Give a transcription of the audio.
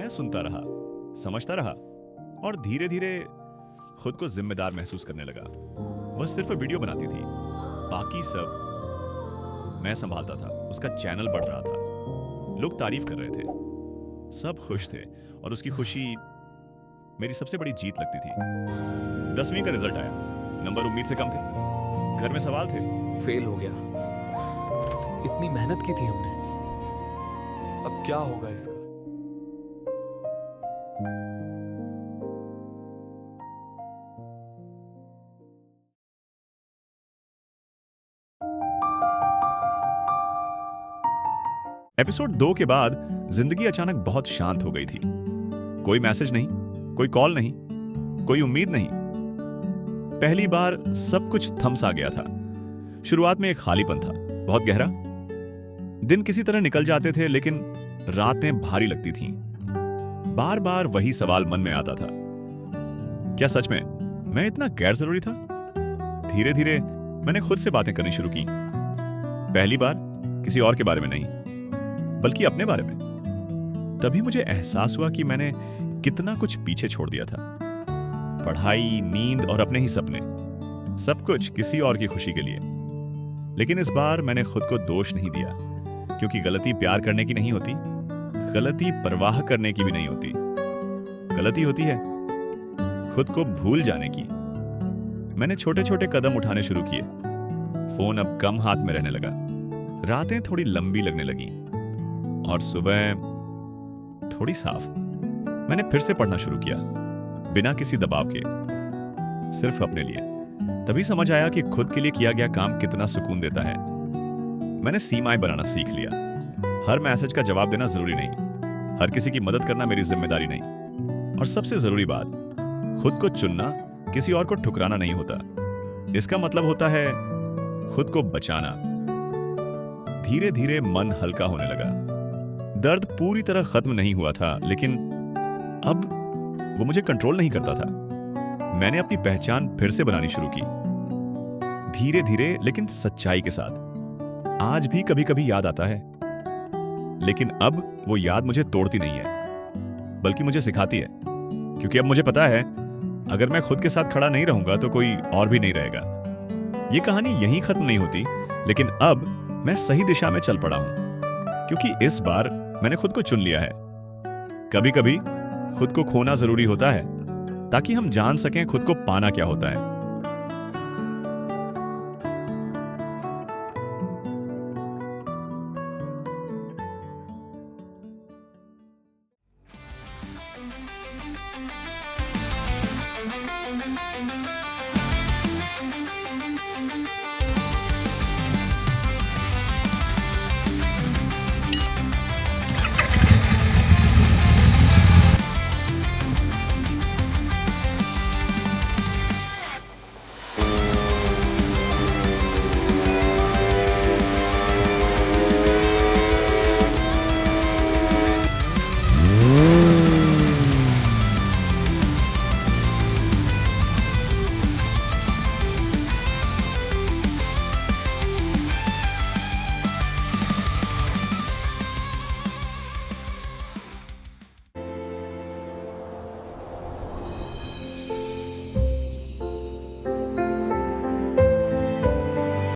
मैं सुनता रहा, समझता रहा और धीरे धीरे खुद को जिम्मेदार महसूस करने लगा। वह सिर्फ वीडियो बनाती थी, बाकी सब मैं संभालता था। उसका चैनल बढ़ रहा था, लोग तारीफ कर रहे थे, सब खुश थे और उसकी खुशी मेरी सबसे बड़ी जीत लगती थी। 10वीं का रिजल्ट आया, नंबर उम्मीद से कम थे, घर में सवाल थे। फेल हो गया। इतनी मेहनत की थी हमने। अब क्या होगा इसका? एपिसोड 2 के बाद जिंदगी अचानक बहुत शांत हो गई थी। कोई मैसेज नहीं, कोई कॉल नहीं, कोई उम्मीद नहीं। पहली बार सब कुछ थम सा गया था। शुरुआत में एक खालीपन था, बहुत गहरा। दिन किसी तरह निकल जाते थे, लेकिन रातें भारी लगती थीं। बार बार वही सवाल मन में आता था, क्या सच में मैं इतना गैर जरूरी था? धीरे धीरे मैंने खुद से बातें करनी शुरू की। पहली बार किसी और के बारे में नहीं, बल्कि अपने बारे में। तभी मुझे एहसास हुआ कि मैंने कितना कुछ पीछे छोड़ दिया था। पढ़ाई, नींद और अपने ही सपने, सब कुछ किसी और की खुशी के लिए। लेकिन इस बार मैंने खुद को दोष नहीं दिया, क्योंकि गलती प्यार करने की नहीं होती, गलती परवाह करने की भी नहीं होती। गलती होती है खुद को भूल जाने की। मैंने छोटे छोटे कदम उठाने शुरू किए। फोन अब कम हाथ में रहने लगा, रातें थोड़ी लंबी लगने लगी और सुबह थोड़ी साफ। मैंने फिर से पढ़ना शुरू किया, बिना किसी दबाव के, सिर्फ अपने लिए। तभी समझ आया कि खुद के लिए किया गया काम कितना सुकून देता है। मैंने सीमाएं बनाना सीख लिया। हर मैसेज का जवाब देना जरूरी नहीं, हर किसी की मदद करना मेरी जिम्मेदारी नहीं। और सबसे जरूरी बात, खुद को चुनना किसी और को ठुकराना नहीं होता। इसका मतलब होता है खुद को बचाना। धीरे धीरे मन हल्का होने लगा। दर्द पूरी तरह खत्म नहीं हुआ था, लेकिन अब वो मुझे कंट्रोल नहीं करता था। मैंने अपनी पहचान फिर से बनानी शुरू की, धीरे धीरे लेकिन सच्चाई के साथ। आज भी कभी कभी याद आता है, लेकिन अब वो याद मुझे तोड़ती नहीं है, बल्कि मुझे सिखाती है। क्योंकि अब मुझे पता है, अगर मैं खुद के साथ खड़ा नहीं रहूंगा तो कोई और भी नहीं रहेगा। ये कहानी यहीं खत्म नहीं होती, लेकिन अब मैं सही दिशा में चल पड़ा हूं, क्योंकि इस बार मैंने खुद को चुन लिया है। कभी कभी खुद को खोना जरूरी होता है, ताकि हम जान सकें खुद को पाना क्या होता है।